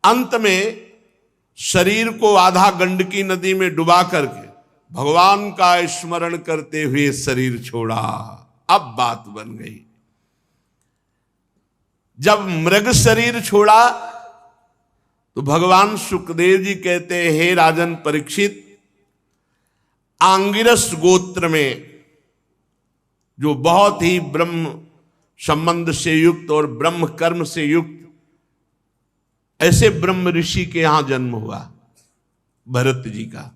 अंत में शरीर को आधा गंडकी नदी में डुबा करके भगवान का स्मरण करते हुए शरीर छोड़ा। अब बात बन गई। जब मृग शरीर छोड़ा तो भगवान सुखदेव जी कहते हैं, हे राजन परीक्षित, आंगिरस गोत्र में जो बहुत ही ब्रह्म संबंध से युक्त और ब्रह्म कर्म से युक्त ऐसे ब्रह्म ऋषि के यहां जन्म हुआ, भरत जी का।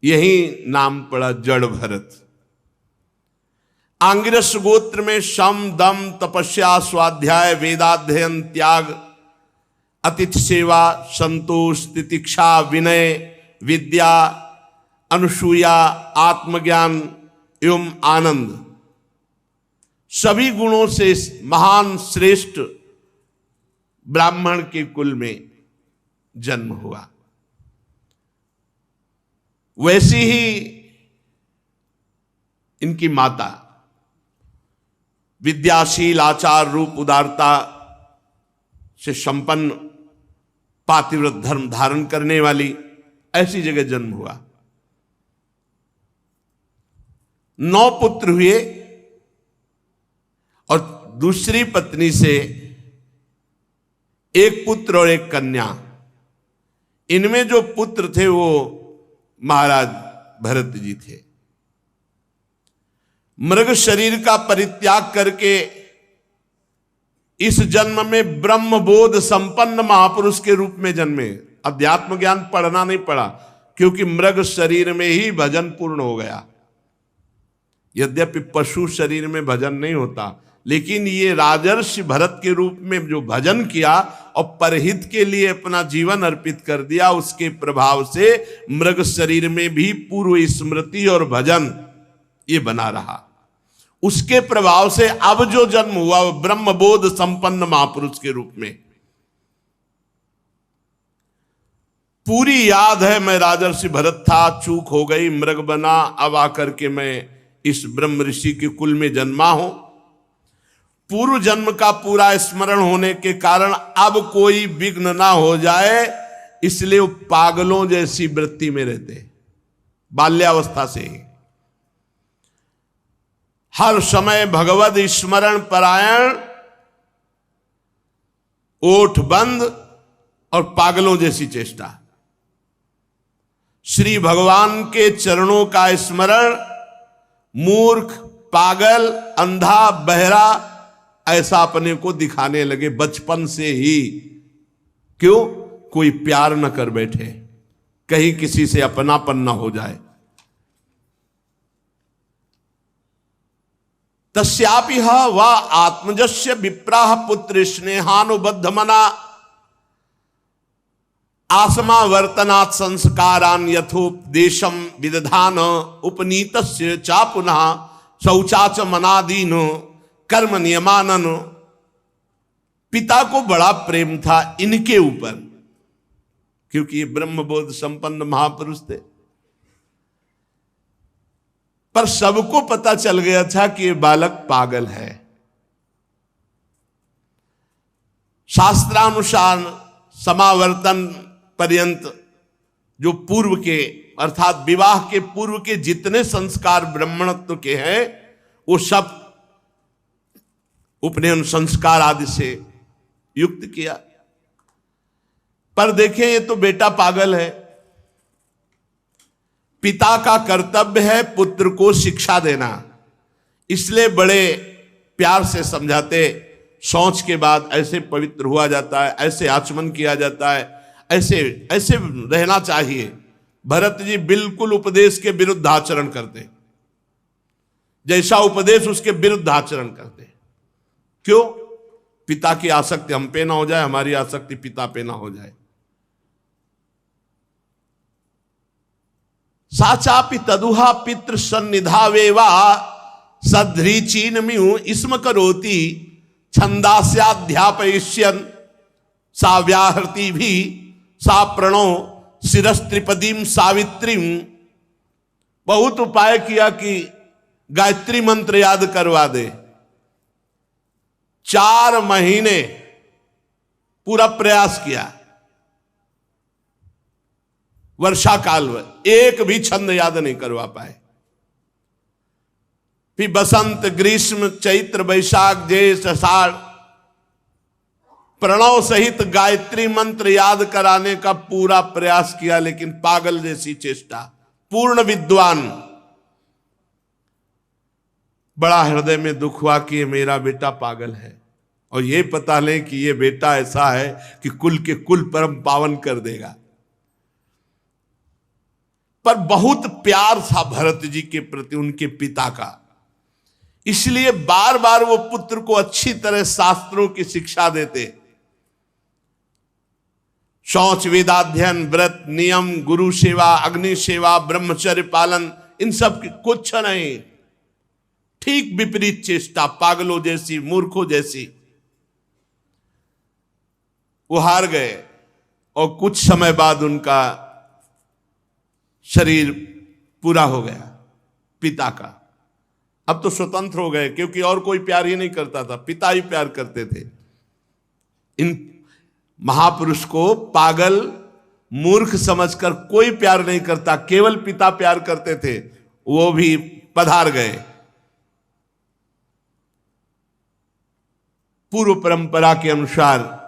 यही नाम पड़ा जड़ भरत। आंगिरस गोत्र में सम, दम, तपस्या, स्वाध्याय, वेदाध्ययन, त्याग, अतिथि सेवा, संतोष, तितिक्षा, विनय, विद्या, अनुसूया, आत्मज्ञान एवं आनंद, सभी गुणों से महान श्रेष्ठ ब्राह्मण के कुल में जन्म हुआ। वैसी ही इनकी माता विद्याशील, आचार रूप, उदारता से संपन्न, पातिव्रत धर्म धारण करने वाली, ऐसी जगह जन्म हुआ। 9 पुत्र हुए और दूसरी पत्नी से 1 पुत्र और 1 कन्या। इनमें जो पुत्र थे वो महाराज भरत जी थे। मृग शरीर का परित्याग करके इस जन्म में ब्रह्मबोध संपन्न महापुरुष के रूप में जन्मे। अध्यात्म ज्ञान पढ़ना नहीं पड़ा, क्योंकि मृग शरीर में ही भजन पूर्ण हो गया। यद्यपि पशु शरीर में भजन नहीं होता, लेकिन ये राजर्षि भरत के रूप में जो भजन किया और परहित के लिए अपना जीवन अर्पित कर दिया, उसके प्रभाव से मृग शरीर में भी पूर्व स्मृति और भजन ये बना रहा। उसके प्रभाव से अब जो जन्म हुआ वो ब्रह्मबोध संपन्न महापुरुष के रूप में। पूरी याद है, मैं राजर्षि भरत था, चूक हो गई, मृग बना, अब आकर के मैं इस ब्रह्म ऋषि के कुल में जन्मा हूं। पूर्व जन्म का पूरा स्मरण होने के कारण अब कोई विघ्न ना हो जाए, इसलिए वो पागलों जैसी वृत्ति में रहते, बाल्यावस्था से ही हर समय भगवद स्मरण परायण, ओठ बंद और पागलों जैसी चेष्टा। श्री भगवान के चरणों का स्मरण मूर्ख, पागल, अंधा, बहरा ऐसा अपने को दिखाने लगे बचपन से ही। क्यों? कोई प्यार न कर बैठे, कहीं किसी से अपनापन न हो जाए। तस्यापि व आत्मजस्य विप्राह पुत्र स्नेहानुबद्ध मना आसमा वर्तनात् संस्कारान यथोपदेशम विदधान उपनीतस्य चा पुनः शौचाच मनादीन कर्म नियमानन। पिता को बड़ा प्रेम था इनके ऊपर, क्योंकि ये ब्रह्मबोध संपन्न महापुरुष थे, पर सबको पता चल गया था कि ये बालक पागल है। शास्त्रानुसार समावर्तन पर्यंत जो पूर्व के अर्थात विवाह के पूर्व के जितने संस्कार ब्राह्मणत्व के हैं वो सब उपनयन संस्कार आदि से युक्त किया। पर देखें, ये तो बेटा पागल है। पिता का कर्तव्य है पुत्र को शिक्षा देना, इसलिए बड़े प्यार से समझाते, शौच के बाद ऐसे पवित्र हुआ जाता है, ऐसे आचमन किया जाता है, ऐसे ऐसे रहना चाहिए। भरत जी बिल्कुल उपदेश के विरुद्ध आचरण करते, जैसा उपदेश उसके विरुद्ध आचरण करते। क्यों? पिता की आसक्ति हम पे ना हो जाए, हमारी आसक्ति पिता पे ना हो जाए। साचापि तदुहा पितृ सन्निधावेवा सध्रीचीन म्यू इसम करोति छंदास्याध्यापयिष्यन् सा व्याहृति भी सा प्रणो शिरस्त्रिपदीम सावित्रीम। बहुत उपाय किया कि गायत्री मंत्र याद करवा दे। 4 महीने पूरा प्रयास किया, वर्षा काल में एक भी छंद याद नहीं करवा पाए। फिर बसंत, ग्रीष्म, चैत्र, वैशाख, ज्येष्ठ, आषाढ़ प्रणव सहित गायत्री मंत्र याद कराने का पूरा प्रयास किया, लेकिन पागल जैसी चेष्टा। पूर्ण विद्वान, बड़ा हृदय में दुख हुआ कि ये मेरा बेटा पागल है, और ये पता नहीं कि ये बेटा ऐसा है कि कुल के कुल परम पावन कर देगा। पर बहुत प्यार था भरत जी के प्रति उनके पिता का, इसलिए बार बार वो पुत्र को अच्छी तरह शास्त्रों की शिक्षा देते। शौच, वेदाध्ययन, व्रत, नियम, गुरु सेवा, अग्नि सेवा, ब्रह्मचर्य पालन, इन सब की कुछ नहीं, ठीक विपरीत चेष्टा, पागलों जैसी, मूर्खों जैसी। वो हार गए और कुछ समय बाद उनका शरीर पूरा हो गया पिता का। अब तो स्वतंत्र हो गए, क्योंकि और कोई प्यार ही नहीं करता था, पिता ही प्यार करते थे। इन महापुरुष को पागल, मूर्ख समझकर कोई प्यार नहीं करता, केवल पिता प्यार करते थे। वो भी पधार गए। पूर्व परंपरा के अनुसार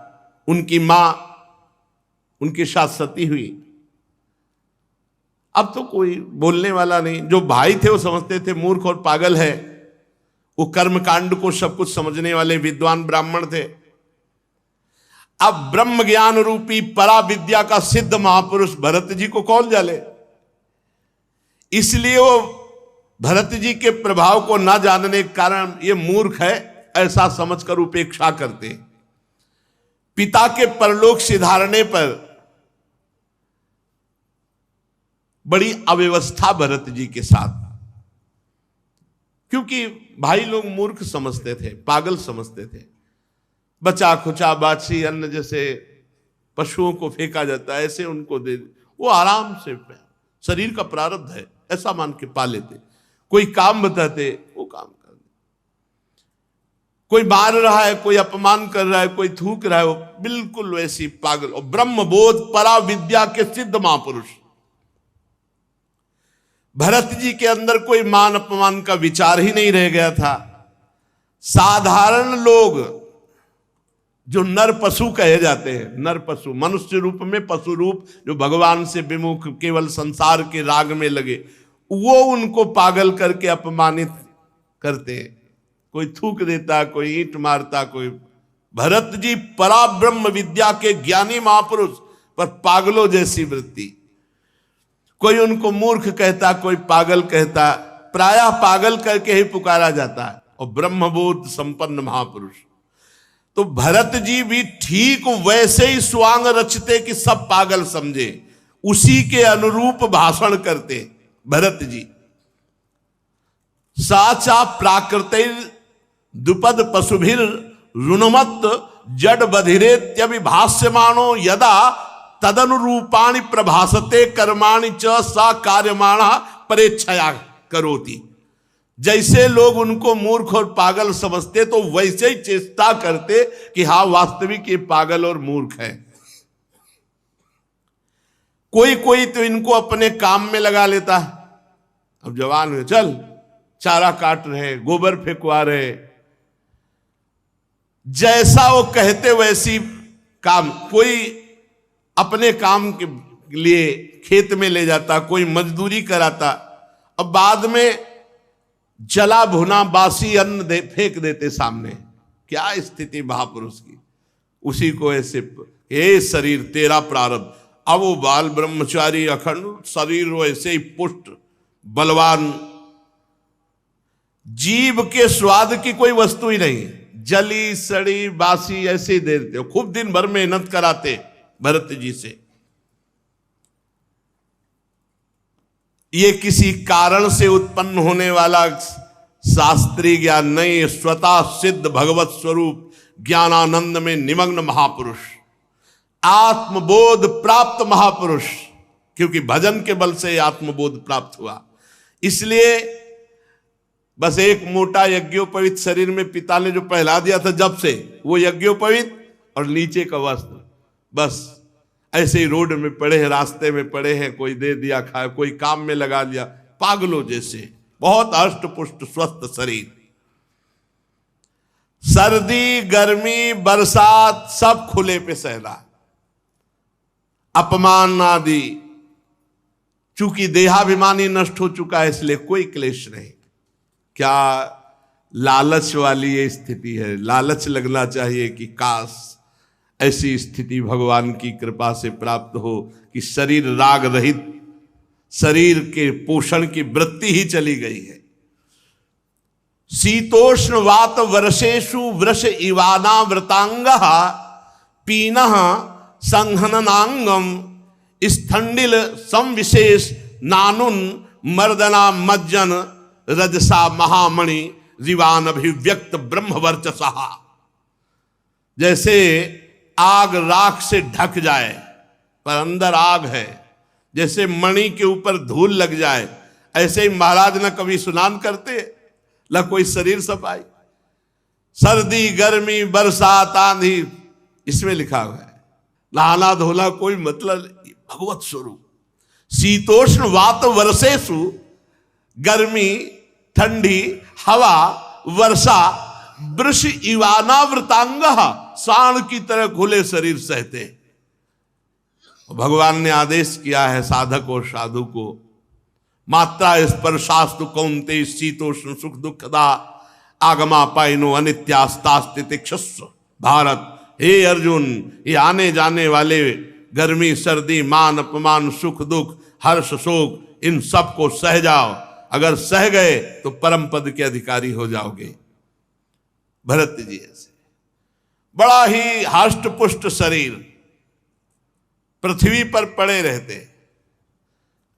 उनकी मां उनके साथ सती हुई। अब तो कोई बोलने वाला नहीं, जो भाई थे वो समझते थे मूर्ख और पागल है। वो कर्मकांड को सब कुछ समझने वाले विद्वान ब्राह्मण थे। अब ब्रह्म ज्ञान रूपी परा विद्या का सिद्ध महापुरुष भरत जी को कौन जाने, इसलिए वो भरत जी के प्रभाव को न जानने के कारण ये मूर्ख है ऐसा समझकर उपेक्षा करते। पिता के परलोक सिधारने पर बड़ी अव्यवस्था भरत जी के साथ, क्योंकि भाई लोग मूर्ख समझते थे, पागल समझते थे। बचा खुचा बाछी अन्न जैसे पशुओं को फेंका जाता है, ऐसे उनको दे, वो आराम से शरीर का प्रारब्ध है ऐसा मान के पा लेते। कोई काम बताते वो काम कर दे, कोई मार रहा है, कोई अपमान कर रहा है, कोई थूक रहा है, वो बिल्कुल वैसी पागल। और ब्रह्मबोध परा विद्या के सिद्ध महापुरुष भरत जी के अंदर कोई मान अपमान का विचार ही नहीं रह गया था। साधारण लोग जो नर पशु कहे जाते हैं, नर पशु, मनुष्य रूप में पशु रूप, जो भगवान से विमुख केवल संसार के राग में लगे, वो उनको पागल करके अपमानित करते हैं। कोई थूक देता, कोई ईंट मारता, कोई। भरत जी परा ब्रह्म विद्या के ज्ञानी महापुरुष, पर पागलों जैसी वृत्ति। कोई उनको मूर्ख कहता, कोई पागल कहता, प्रायः पागल करके ही पुकारा जाता है। और ब्रह्मबोध संपन्न महापुरुष। तो भरत जी भी ठीक वैसे ही स्वांग रचते कि सब पागल समझे, उसी के अनुरूप भाषण करते भरत जी। साचा प्राकृतिर दुपद पशुभिर रुणमत जड बधिरेत्यभिभाष्यमाणो यदा तदनुरूपाणि प्रभासते कर्माणि च सा कार्यमाणा परेच्छया करोति। जैसे लोग उनको मूर्ख और पागल समझते, तो वैसे ही चेष्टा करते कि हाँ वास्तविक ये पागल और मूर्ख है। कोई कोई तो इनको अपने काम में लगा लेता। अब जवान हुए, चल चारा काट रहे, गोबर फेंकवा रहे, जैसा वो कहते वैसी काम। कोई अपने काम के लिए खेत में ले जाता, कोई मजदूरी कराता, अब बाद में जला भुना बासी अन्न फेंक देते सामने। क्या स्थिति महापुरुष की। उसी को ऐसे, हे शरीर तेरा प्रारब्ध। अब वो बाल ब्रह्मचारी अखंड शरीर वैसे ही पुष्ट बलवान, जीव के स्वाद की कोई वस्तु ही नहीं, जली सड़ी बासी ऐसे ही दे देते। खूब दिन भर मेहनत कराते भरत जी से। ये किसी कारण से उत्पन्न होने वाला शास्त्रीय ज्ञान नहीं, स्वतः सिद्ध भगवत स्वरूप ज्ञानानंद में निमग्न महापुरुष, आत्मबोध प्राप्त महापुरुष। क्योंकि भजन के बल से आत्मबोध प्राप्त हुआ, इसलिए बस एक मोटा यज्ञोपवीत शरीर में पिता ने जो पहला दिया था जब से, वो यज्ञोपवीत और नीचे का वस्त्र, बस ऐसे ही रोड में पड़े हैं, रास्ते में पड़े हैं, कोई दे दिया खाए, कोई काम में लगा लिया, पागलों जैसे। बहुत हष्ट पुष्ट स्वस्थ शरीर। सर्दी गर्मी बरसात सब खुले पे सहना, अपमान आदि, चूंकि देहाभिमानी नष्ट हो चुका है इसलिए कोई क्लेश नहीं। क्या लालच वाली ये स्थिति है। लालच लगना चाहिए कि काश ऐसी स्थिति भगवान की कृपा से प्राप्त हो कि शरीर राग रहित, शरीर के पोषण की वृत्ति ही चली गई है। शीतोष्ण वात वर्षेषु वृष इवाना व्रतांग पीनः संहननांगम स्थंडिल संविशेष नानुन मर्दना मज्जन रजसा महामणि जीवान अभिव्यक्त ब्रह्म वर्चसा। जैसे आग राख से ढक जाए पर अंदर आग है, जैसे मणि के ऊपर धूल लग जाए, ऐसे ही महाराज न कभी स्नान करते न कोई शरीर सफाई। सर्दी गर्मी बरसात आंधी इसमें लिखा हुआ है, नहाना धोना कोई मतलब। भगवत स्वरूप शीतोष्ण वात वर्षेषु, गर्मी ठंडी हवा वर्षा, वृष इवानावृतांग, सांड की तरह खुले शरीर सहते। भगवान ने आदेश किया है साधक और साधु को, मात्रा स्पर्शास्तु कौन्ते शीतोष्ण सुख दुखदा आगमा पाइनो अनित्यास्तास्तितिक्षस्व। भारत, हे अर्जुन, ये आने जाने वाले गर्मी सर्दी मान अपमान सुख दुख हर्ष शोक, इन सब को सह जाओ। अगर सह गए तो परम पद के अधिकारी हो जाओगे। भरत जी ऐसे बड़ा ही हष्ट पुष्ट शरीर पृथ्वी पर पड़े रहते,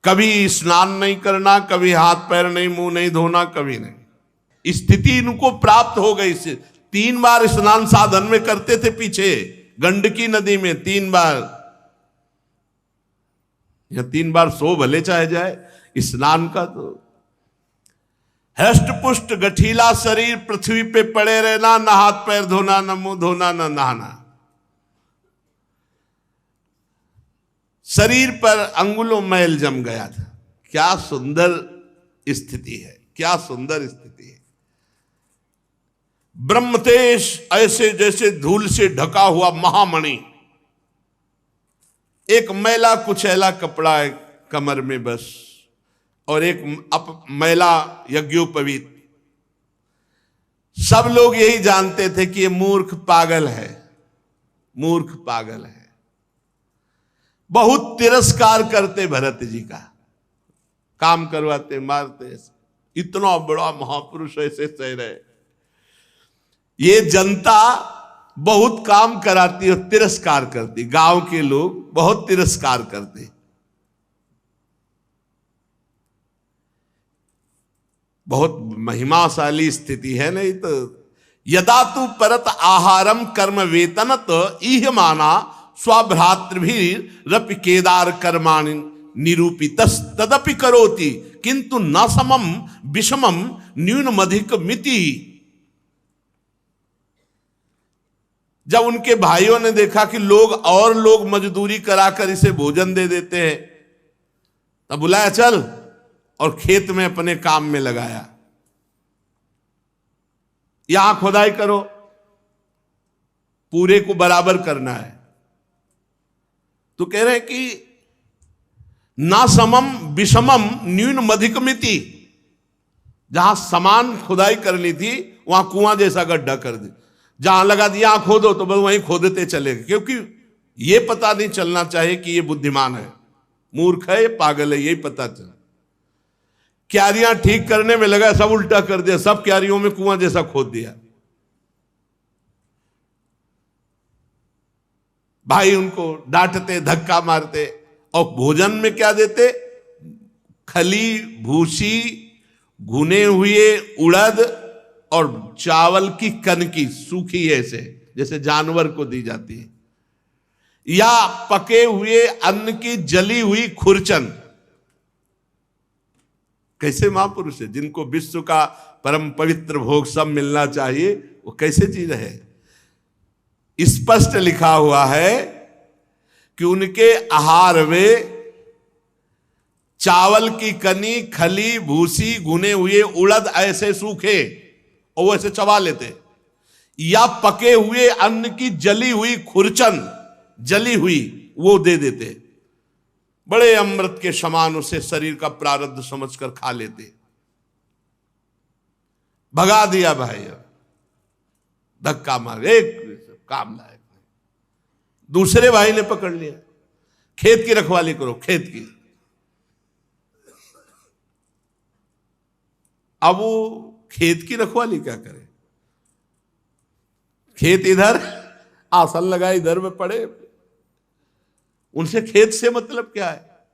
कभी स्नान नहीं करना, कभी हाथ पैर नहीं, मुंह नहीं धोना, कभी नहीं। स्थिति इनको प्राप्त हो गई। 3 बार स्नान साधन में करते थे पीछे गंडकी नदी में, 3 बार या 3 बार सो भले चाहे जाए स्नान का। तो हष्ट पुष्ट गठीला शरीर पृथ्वी पे पड़े रहना, न हाथ पैर धोना, न मुंह धोना, न नहाना। शरीर पर अंगुलों मैल जम गया था। क्या सुंदर स्थिति है, क्या सुंदर स्थिति है। ब्रह्मतेज ऐसे जैसे धूल से ढका हुआ महामणि, एक मैला कुचैला कपड़ा है कमर में बस, और एक मैला यज्ञोपवीत। सब लोग यही जानते थे कि ये मूर्ख पागल है, मूर्ख पागल है। बहुत तिरस्कार करते भरत जी का, काम करवाते मारते। इतना बड़ा महापुरुष ऐसे सह रहे। ये जनता बहुत काम कराती और तिरस्कार करती, गांव के लोग बहुत तिरस्कार करते। बहुत महिमाशाली स्थिति है। नहीं तो यदा तू परत आहारम कर्म वेतनत ईहमाना स्वभ्रातृभिरपि केदार कर्माणि निरूपितस् तदपि करोति किंतु न समम विषमम न्यूनमधिक मिति। जब उनके भाइयों ने देखा कि लोग मजदूरी कराकर इसे भोजन दे देते हैं, तब बुलाया चल, और खेत में अपने काम में लगाया। यहां खुदाई करो, पूरे को बराबर करना है। तो कह रहे हैं कि ना समम विषमम न्यून मधिकमिति। जहां समान खुदाई करनी थी वहां कुआं जैसा गड्ढा कर दे, जहां लगा दिया खोदो तो बस वहीं खोदते चले गए। क्योंकि ये पता नहीं चलना चाहिए कि ये बुद्धिमान है, मूर्ख है, ये पागल है, यही पता चल। क्यारियां ठीक करने में लगा, सब उल्टा कर दिया, सब क्यारियों में कुआं जैसा खोद दिया। भाई उनको डांटते, धक्का मारते, और भोजन में क्या देते? खली, भूसी, भुने हुए उड़द और चावल की कनकी सूखी ऐसे जैसे जानवर को दी जाती है, या पके हुए अन्न की जली हुई खुरचन। कैसे महापुरुष है जिनको विश्व का परम पवित्र भोग सब मिलना चाहिए, वो कैसे जी रहे? स्पष्ट लिखा हुआ है कि उनके आहार में चावल की कनी, खली, भूसी, भुने हुए उड़द ऐसे सूखे और वो ऐसे चबा लेते, या पके हुए अन्न की जली हुई खुरचन, जली हुई, वो दे देते। बड़े अमृत के समान उसे शरीर का प्रारब्ध समझकर खा लेते। भगा दिया भाई, धक्का मार, एक काम लायक नहीं। दूसरे भाई ने पकड़ लिया, खेत की रखवाली करो, खेत की। अब वो खेत की रखवाली क्या करे, खेत इधर, आसन लगा इधर में पड़े, उनसे खेत से मतलब क्या है,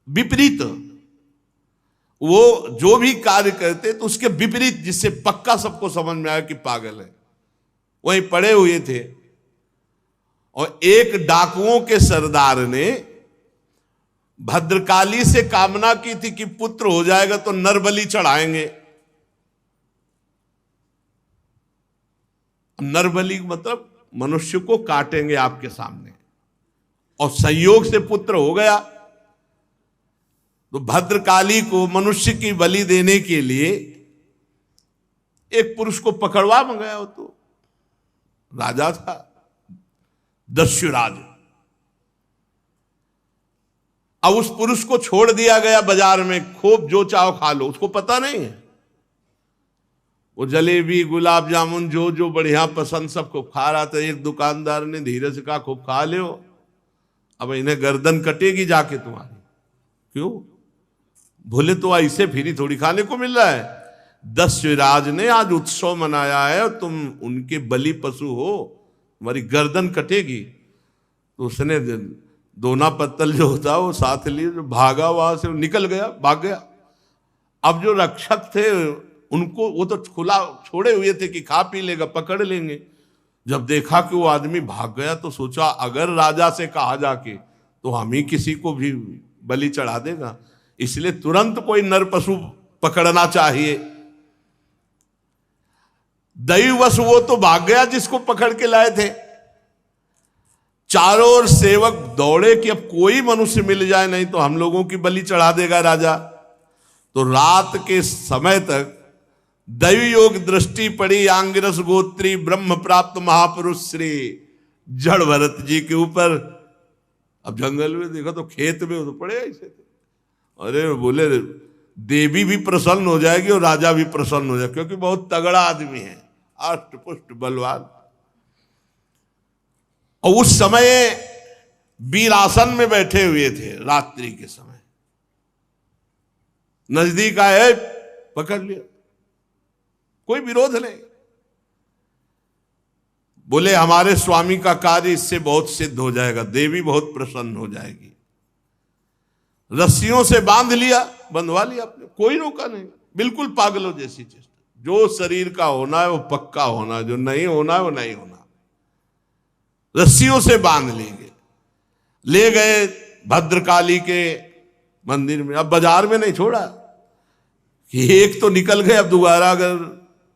विपरीत। वो जो भी कार्य करते तो उसके विपरीत, जिससे पक्का सबको समझ में आया कि पागल है, वहीं पड़े हुए थे। और एक डाकुओं के सरदार ने भद्रकाली से कामना की थी कि पुत्र हो जाएगा तो नरबलि चढ़ाएंगे। नरबलि मतलब मनुष्य को काटेंगे आपके सामने, और संयोग से पुत्र हो गया तो भद्रकाली को मनुष्य की बलि देने के लिए एक पुरुष को पकड़वा मंगाया। हो तो राजा था दस्युराज। अब उस पुरुष को छोड़ दिया गया बाजार में, खूब जो चाहो खा लो, उसको पता नहीं है। वो जलेबी, गुलाब जामुन, जो जो बढ़िया पसंद सब खूब खा रहा था। एक दुकानदार ने धीरे से कहा, खूब खा ले, अब इन्हें गर्दन कटेगी जाके तुम्हारी। क्यों? भूले तो ऐसे फ्री थोड़ी खाने को मिल रहा है। दस्युराज ने आज उत्सव मनाया है और तुम उनके बलि पशु हो, तुम्हारी गर्दन कटेगी। तो उसने दोना पत्तल जो होता है वो साथ लिए, जो भागा वहां से, निकल गया, भाग गया। अब जो रक्षक थे उनको, वो तो खुला छोड़े हुए थे कि खा पी लेगा, पकड़ लेंगे। जब देखा कि वो आदमी भाग गया तो सोचा अगर राजा से कहा जाके तो हम ही किसी को भी बलि चढ़ा देगा, इसलिए तुरंत कोई नर पशु पकड़ना चाहिए। दैववश वो तो भाग गया जिसको पकड़ के लाए थे। चारों ओर सेवक दौड़े कि अब कोई मनुष्य मिल जाए, नहीं तो हम लोगों की बलि चढ़ा देगा राजा। तो रात के समय तक दैवी योग दृष्टि पड़ी आंगिरस गोत्री ब्रह्म प्राप्त महापुरुष श्री जड़ भरत जी के ऊपर। अब जंगल में देखा तो खेत में तो पड़े ऐसे थे। अरे बोले देवी भी प्रसन्न हो जाएगी और राजा भी प्रसन्न हो जाएगा, क्योंकि बहुत तगड़ा आदमी है, अष्ट पुष्ट बलवान। और उस समय वीरासन में बैठे हुए थे, रात्रि के समय नजदीक आए, पकड़ लिया, कोई विरोध नहीं। बोले हमारे स्वामी का कार्य इससे बहुत सिद्ध हो जाएगा, देवी बहुत प्रसन्न हो जाएगी। रस्सियों से बांध लिया, बंधवा लिया आपने, कोई रोका नहीं, बिल्कुल पागलों जैसी चेष्टा। जो शरीर का होना है वो पक्का होना है, जो नहीं होना है वो नहीं होना। रस्सियों से बांध लेंगे, ले गए भद्रकाली के मंदिर में। अब बाजार में नहीं छोड़ा कि एक तो निकल गए, अब दोबारा अगर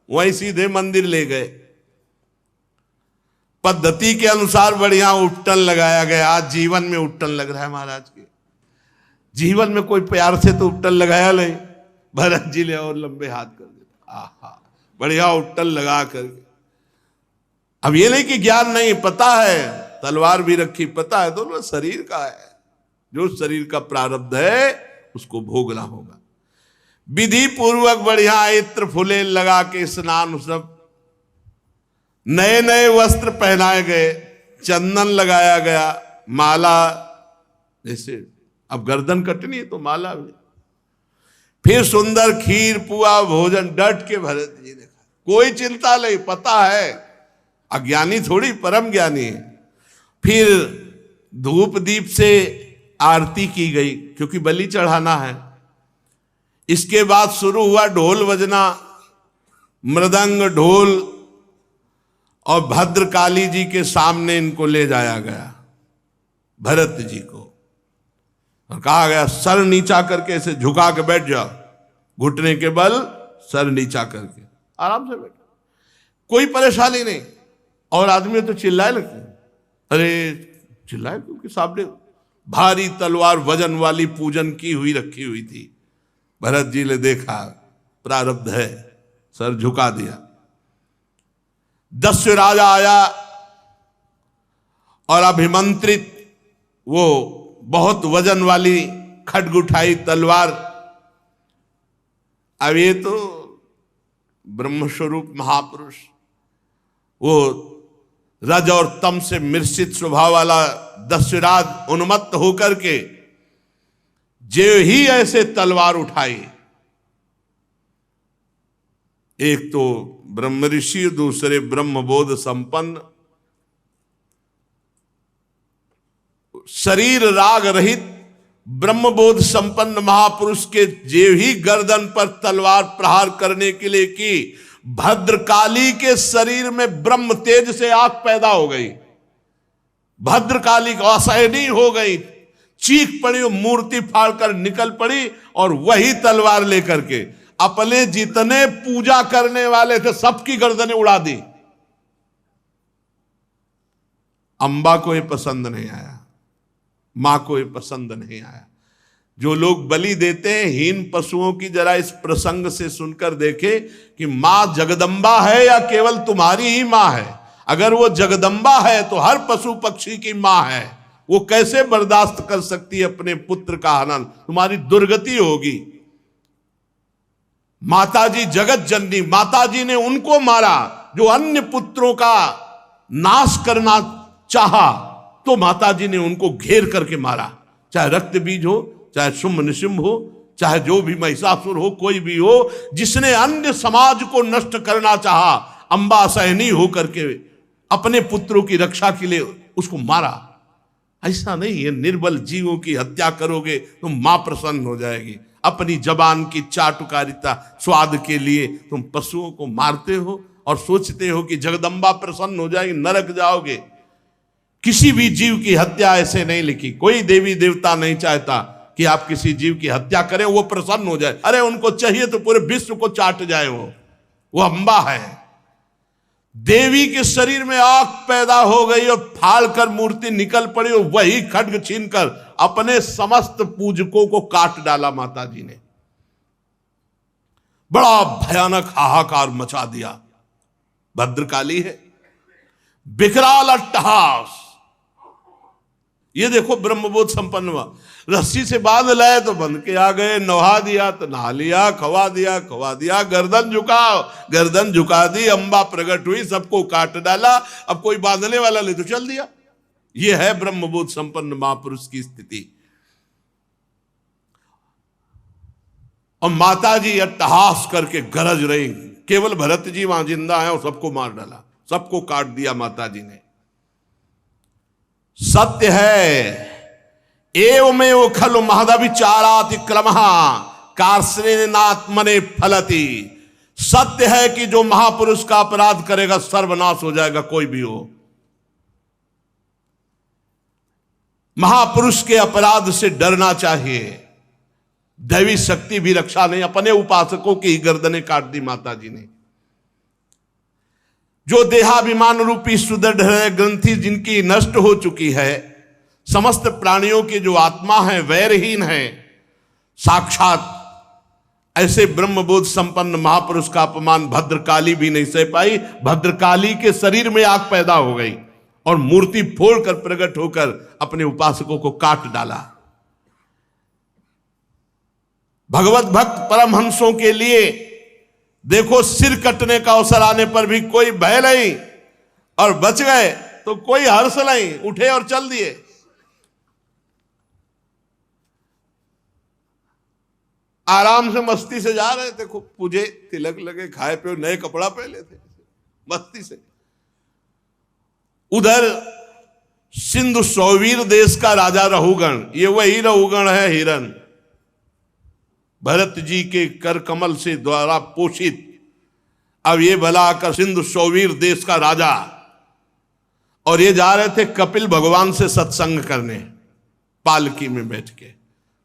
वहीं सीधे मंदिर ले गए। पद्धति के अनुसार बढ़िया उपटन लगाया गया। आज जीवन में उपटन लग रहा है महाराज के, जीवन में कोई प्यार से तो उपटन लगाया नहीं। भरत जी ले और लंबे हाथ कर देता, आहा बढ़िया उपटन लगा कर। अब ये नहीं कि ज्ञान नहीं, पता है, तलवार भी रखी, पता है दोनों शरीर का है, जो शरीर का प्रारब्ध है उसको भोगना होगा। विधि पूर्वक बढ़िया इत्र फुले लगा के स्नान, सब नए नए वस्त्र पहनाए गए, चंदन लगाया गया, माला, जैसे अब गर्दन कटनी है तो माला भी। फिर सुंदर खीर पुआ भोजन, डट के भरत जी ने खाया, कोई चिंता नहीं, पता है, अज्ञानी थोड़ी, परम ज्ञानी है। फिर धूप दीप से आरती की गई, क्योंकि बलि चढ़ाना है। इसके बाद शुरू हुआ ढोल बजना, मृदंग ढोल, और भद्रकाली जी के सामने इनको ले जाया गया, भरत जी को, और कहा गया सर नीचा करके ऐसे झुका के बैठ जाओ, घुटने के बल सर नीचा करके आराम से बैठ, कोई परेशानी नहीं। और आदमी तो चिल्लाए लगते, अरे चिल्लाए क्योंकि सामने भारी तलवार वजन वाली पूजन की हुई रखी हुई थी। भरत जी ने देखा प्रारब्ध है, सर झुका दिया। दस्यु राजा आया और अभिमंत्रित वो बहुत वजन वाली खड्ग उठाई तलवार। अब ये तो ब्रह्मस्वरूप महापुरुष, वो रज और तम से मिश्रित स्वभाव वाला दस्युराज उन्मत्त होकर के जो ही ऐसे तलवार उठाई, एक तो ब्रह्म ऋषि, दूसरे ब्रह्मबोध संपन्न, शरीर राग रहित ब्रह्मबोध संपन्न महापुरुष के जेव ही गर्दन पर तलवार प्रहार करने के लिए की, भद्रकाली के शरीर में ब्रह्म तेज से आग पैदा हो गई। भद्रकाली असहनीय हो गई, चीख पड़ी, मूर्ति फाड़कर निकल पड़ी और वही तलवार लेकर के अपने जितने पूजा करने वाले थे सबकी गर्दनें उड़ा दी। अंबा को ये पसंद नहीं आया, मां को ये पसंद नहीं आया। जो लोग बलि देते हैं हीन पशुओं की, जरा इस प्रसंग से सुनकर देखे कि मां जगदम्बा है या केवल तुम्हारी ही मां है। अगर वो जगदम्बा है तो हर पशु पक्षी की मां है, वो कैसे बर्दाश्त कर सकती है अपने पुत्र का हनन? तुम्हारी दुर्गति होगी। माताजी जगत जननी, माताजी ने उनको मारा जो अन्य पुत्रों का नाश करना चाहा, तो माताजी ने उनको घेर करके मारा। चाहे रक्त बीज हो, चाहे शुंभ निशुंभ हो, चाहे जो भी महिषासुर हो, कोई भी हो, जिसने अन्य समाज को नष्ट करना चाहा, अंबा सहनी होकर के अपने पुत्रों की रक्षा के लिए उसको मारा। ऐसा नहीं है, निर्बल जीवों की हत्या करोगे तो मां प्रसन्न हो जाएगी। अपनी जबान की चाटुकारिता स्वाद के लिए तुम पशुओं को मारते हो और सोचते हो कि जगदम्बा प्रसन्न हो जाएगी, नरक जाओगे। किसी भी जीव की हत्या ऐसे नहीं लिखी। कोई देवी देवता नहीं चाहता कि आप किसी जीव की हत्या करें वो प्रसन्न हो जाए। अरे उनको चाहिए तो पूरे विश्व को चाट जाए। वो अंबा है। देवी के शरीर में आग पैदा हो गई और फाड़ कर मूर्ति निकल पड़ी और वही खड्ग छीनकर अपने समस्त पूजकों को काट डाला माता जी ने। बड़ा भयानक हाहाकार मचा दिया। भद्रकाली है, विकराल अट्टहास। ये देखो ब्रह्मबोध संपन्न हुआ, रस्सी से बांध लाए तो बंध के आ गए, नहा दिया तो नहा लिया, खवा दिया, गर्दन झुकाओ, गर्दन झुका दी, अंबा प्रकट हुई, सबको काट डाला। अब कोई बांधने वाला ले तो चल दिया। ये है ब्रह्मबोध संपन्न महापुरुष की स्थिति। और माता जी अट्टहास करके गरज रही, केवल भरत जी वहां जिंदा है और सबको मार डाला, सबको काट दिया माता जी ने। सत्य है एवमेव खलु महदविचारातिक्रमः कार्ष्णेनात्मने फलति। सत्य है कि जो महापुरुष का अपराध करेगा सर्वनाश हो जाएगा, कोई भी हो। महापुरुष के अपराध से डरना चाहिए। दैवी शक्ति भी रक्षा नहीं, अपने उपासकों की ही गर्दनें काट दी माता जी ने। जो देहाभिमान रूपी सुदृढ़ ग्रंथि जिनकी नष्ट हो चुकी है, समस्त प्राणियों की जो आत्मा है वैरहीन है, साक्षात ऐसे ब्रह्मबोध संपन्न महापुरुष का अपमान भद्रकाली भी नहीं सह पाई। भद्रकाली के शरीर में आग पैदा हो गई और मूर्ति फोड़कर प्रकट होकर अपने उपासकों को काट डाला। भगवत भक्त परमहंसों के लिए देखो, सिर कटने का अवसर आने पर भी कोई भय नहीं और बच गए तो कोई हर्ष नहीं, उठे और चल दिए। आराम से मस्ती से जा रहे थे, खूब पूजे, तिलक लगे, खाए पे, नए कपड़ा पहले थे, मस्ती से। उधर सिंधु सौवीर देश का राजा रहुगण, ये वही रहुगण है हिरण, भरत जी के कर कमल से द्वारा पोषित। अब ये भला आकर सिंधु सौवीर देश का राजा, और ये जा रहे थे कपिल भगवान से सत्संग करने, पालकी में बैठ के।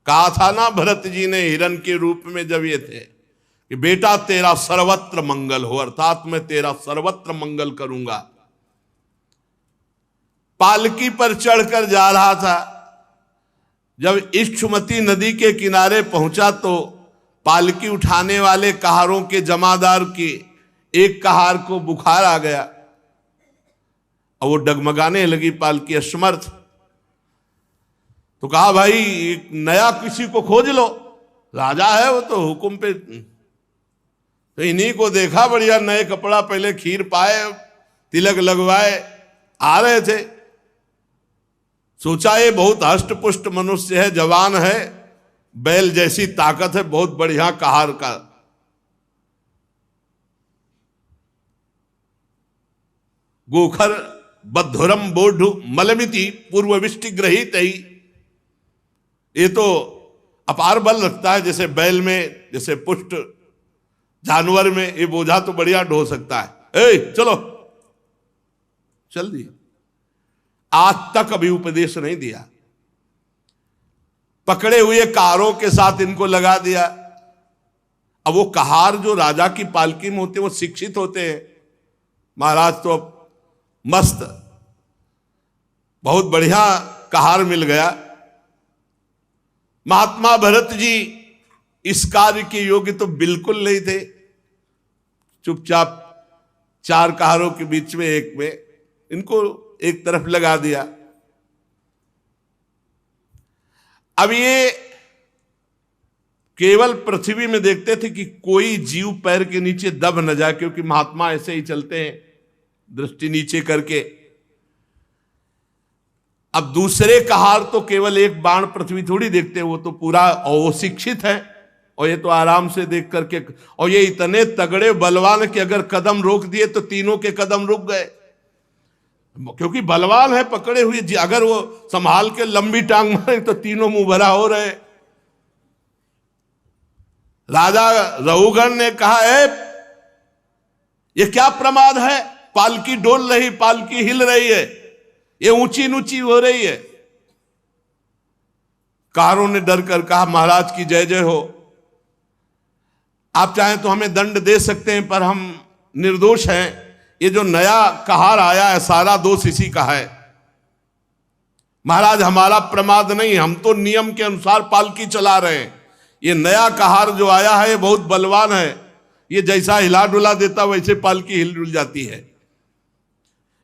कहा था ना भरत जी ने हिरण के रूप में जब ये थे कि बेटा तेरा सर्वत्र मंगल हो, अर्थात मैं तेरा सर्वत्र मंगल करूंगा। पालकी पर चढ़कर जा रहा था। जब इक्षुमती नदी के किनारे पहुंचा तो पालकी उठाने वाले कहारों के जमादार की एक कहार को बुखार आ गया और वो डगमगाने लगी पालकी असमर्थ। तो कहा भाई एक नया किसी को खोज लो, राजा है वो तो हुक्म पे। तो इन्हीं को देखा, बढ़िया नए कपड़ा पहले खीर पाए, तिलक लगवाए आ रहे थे। सोचा ये बहुत हष्ट पुष्ट मनुष्य है, जवान है, बैल जैसी ताकत है, बहुत बढ़िया कहार का। गोखर बद्धुरम बोढ़ मलमिति पूर्वविष्टि ग्रहित ही। ये तो अपार बल रखता है, जैसे बैल में, जैसे पुष्ट जानवर में। ये बोझा तो बढ़िया ढो सकता है। चलो चल दी। आज तक अभी उपदेश नहीं दिया, पकड़े हुए कहारों के साथ इनको लगा दिया। अब वो कहार जो राजा की पालकी में होते हैं वो शिक्षित होते हैं। महाराज तो अब मस्त, बहुत बढ़िया कहार मिल गया। महात्मा भरत जी इस कार्य के योग्य तो बिल्कुल नहीं थे। चुपचाप चार कहारों के बीच में एक में इनको एक तरफ लगा दिया। अब ये केवल पृथ्वी में देखते थे कि कोई जीव पैर के नीचे दब न जाए, क्योंकि महात्मा ऐसे ही चलते हैं दृष्टि नीचे करके। अब दूसरे कहार तो केवल एक बाण पृथ्वी थोड़ी देखते हैं, वो तो पूरा, और वो शिक्षित है और ये तो आराम से देख करके। और ये इतने तगड़े बलवान कि अगर कदम रोक दिए तो तीनों के कदम रुक गए, क्योंकि बलवान है पकड़े हुए। अगर वो संभाल के लंबी टांग मारे तो तीनों मुंह भरा हो रहे। राजा रहुगण ने कहा है ये क्या प्रमाद है, पालकी डोल रही, पालकी हिल रही है, ये ऊंची ऊंची हो रही है। कहारों ने डर कर कहा महाराज की जय जय हो, आप चाहें तो हमें दंड दे सकते हैं, पर हम निर्दोष हैं। ये जो नया कहार आया है सारा दोष इसी का है। महाराज हमारा प्रमाद नहीं, हम तो नियम के अनुसार पालकी चला रहे हैं। ये नया कहार जो आया है ये बहुत बलवान है, ये जैसा हिला डुला देता वैसे पालकी हिल डुल जाती है।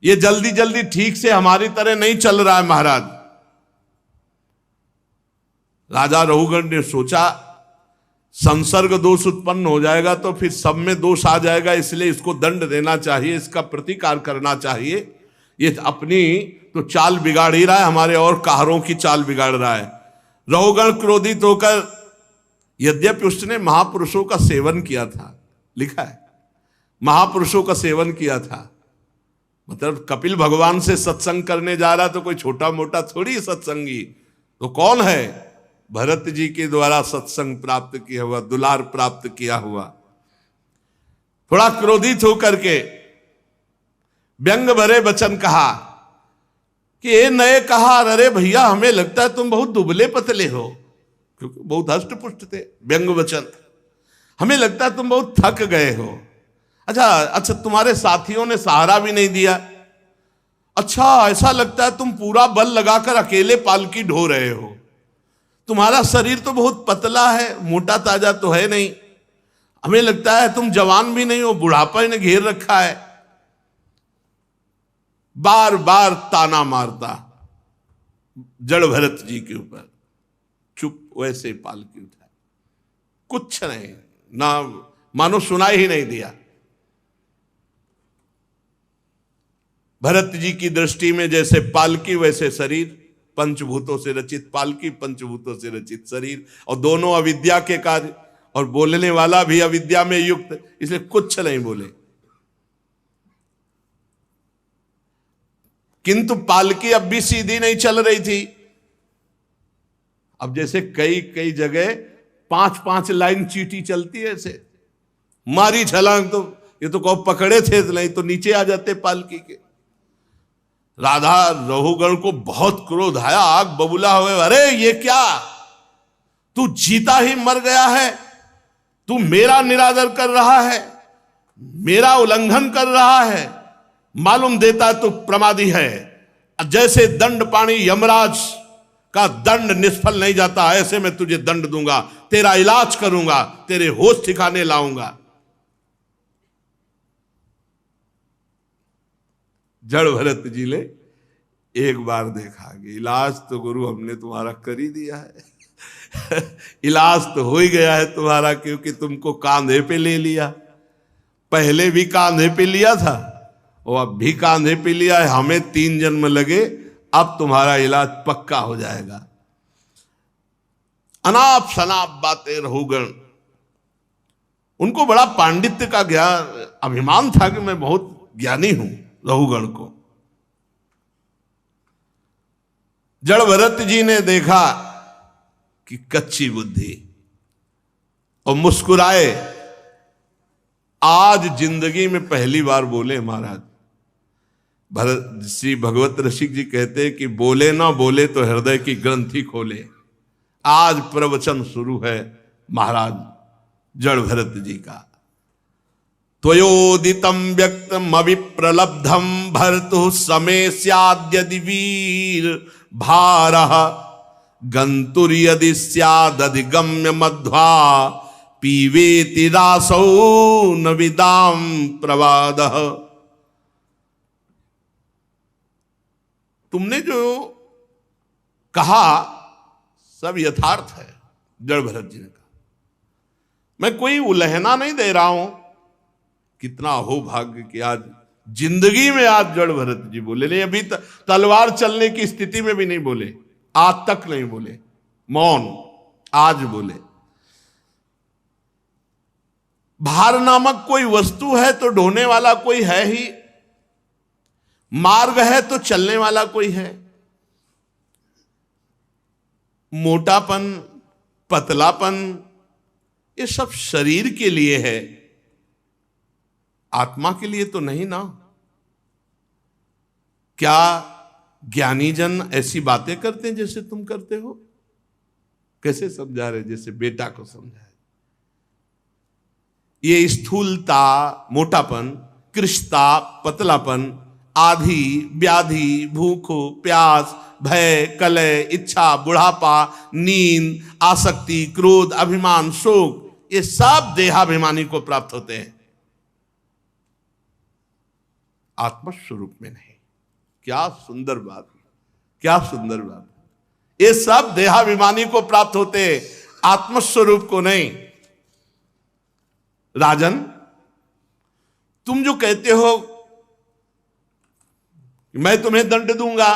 ये जल्दी जल्दी ठीक से हमारी तरह नहीं चल रहा है महाराज। राजा रहुगण ने सोचा संसर्ग दोष उत्पन्न हो जाएगा तो फिर सब में दोष आ जाएगा, इसलिए इसको दंड देना चाहिए, इसका प्रतिकार करना चाहिए। ये अपनी तो चाल बिगाड़ ही रहा है, हमारे और कहारों की चाल बिगाड़ रहा है। रहुगण क्रोधित होकर, यद्यपि उसने महापुरुषों का सेवन किया था, लिखा है महापुरुषों का सेवन किया था, मतलब कपिल भगवान से सत्संग करने जा रहा तो कोई छोटा मोटा थोड़ी सत्संगी, तो कौन है, भरत जी के द्वारा सत्संग प्राप्त किया हुआ, दुलार प्राप्त किया हुआ। थोड़ा क्रोधित होकर के व्यंग भरे वचन कहा कि ये नए कहार, अरे भैया हमें लगता है तुम बहुत दुबले पतले हो, क्योंकि बहुत हष्ट पुष्ट थे। व्यंग वचन, हमें लगता है तुम बहुत थक गए हो। अच्छा तुम्हारे साथियों ने सहारा भी नहीं दिया। अच्छा ऐसा लगता है तुम पूरा बल लगाकर अकेले पालकी ढो रहे हो। तुम्हारा शरीर तो बहुत पतला है, मोटा ताजा तो है नहीं। हमें लगता है तुम जवान भी नहीं हो, बुढ़ापा ने घेर रखा है। बार बार ताना मारता जड़ भरत जी के ऊपर। चुप, वैसे पालकी उठाई, कुछ नहीं, ना मानो सुनाई ही नहीं दिया। भरत जी की दृष्टि में जैसे पालकी वैसे शरीर, पंचभूतों से रचित पालकी, पंचभूतों से रचित शरीर, और दोनों अविद्या के कार्य, और बोलने वाला भी अविद्या में युक्त, इसलिए कुछ नहीं बोले। किंतु पालकी अब भी सीधी नहीं चल रही थी। अब जैसे कई कई जगह 5-5 लाइन चीटी चलती है, ऐसे मारी छलांग तो ये तो कहो पकड़े थे, नहीं तो नीचे आ जाते पालकी के। राधा रहुगण को बहुत क्रोध आया, आग बबूला हुए, अरे ये क्या, तू जीता ही मर गया है, तू मेरा निरादर कर रहा है, मेरा उल्लंघन कर रहा है, मालूम देता तू प्रमादी है। जैसे दंड पाणी यमराज का दंड निष्फल नहीं जाता, ऐसे मैं तुझे दंड दूंगा, तेरा इलाज करूंगा, तेरे होश ठिकाने लाऊंगा। जड़ भरत जी ने एक बार देखा कि इलाज तो गुरु हमने तुम्हारा कर ही दिया है इलाज तो हो ही गया है तुम्हारा, क्योंकि तुमको कांधे पे ले लिया, पहले भी कांधे पे लिया था और अब भी कांधे पे लिया है। हमें 3 जन्म लगे, अब तुम्हारा इलाज पक्का हो जाएगा। अनाप शनाप बातें रहुगण, उनको बड़ा पांडित्य का ज्ञान अभिमान था कि मैं बहुत ज्ञानी हूं रहुगण को। जड़ भरत जी ने देखा कि कच्ची बुद्धि, और मुस्कुराए। आज जिंदगी में पहली बार बोले महाराज। श्री भगवत रसिक जी कहते हैं कि बोले ना बोले तो हृदय की ग्रंथि खोले। आज प्रवचन शुरू है महाराज जड़ भरत जी का। त्वयोदितम व्यक्तम अविप्रलब्धम भर्तु समय स्याद्यदि वीर भारः गंतुर यदि स्यादधिगम्य मध्वा पीवेति रासौ न विदाम प्रवादः। तुमने जो कहा सब यथार्थ है, जड़ भरत जी ने कहा। मैं कोई उलहना नहीं दे रहा हूं। कितना हो भाग्य कि आज जिंदगी में आज जड़ भरत जी बोले नहीं। अभी तलवार चलने की स्थिति में भी नहीं बोले, आज तक नहीं बोले, मौन, आज बोले। भार नामक कोई वस्तु है तो ढोने वाला कोई है ही, मार्ग है तो चलने वाला कोई है। मोटापन, पतलापन, ये सब शरीर के लिए है, आत्मा के लिए तो नहीं ना। क्या ज्ञानी जन ऐसी बातें करते हैं जैसे तुम करते हो? कैसे समझा रहे? जैसे बेटा को समझाए। ये स्थूलता, मोटापन, कृशता, पतलापन, आधि, व्याधि, भूख, प्यास, भय, कलह, इच्छा, बुढ़ापा, नींद, आसक्ति, क्रोध, अभिमान, शोक, ये सब देहाभिमानी को प्राप्त होते हैं, आत्मस्वरूप में नहीं। क्या सुंदर बात, क्या सुंदर बात। ये सब देहाभिमानी को प्राप्त होते, आत्मस्वरूप को नहीं। राजन, तुम जो कहते हो मैं तुम्हें दंड दूंगा,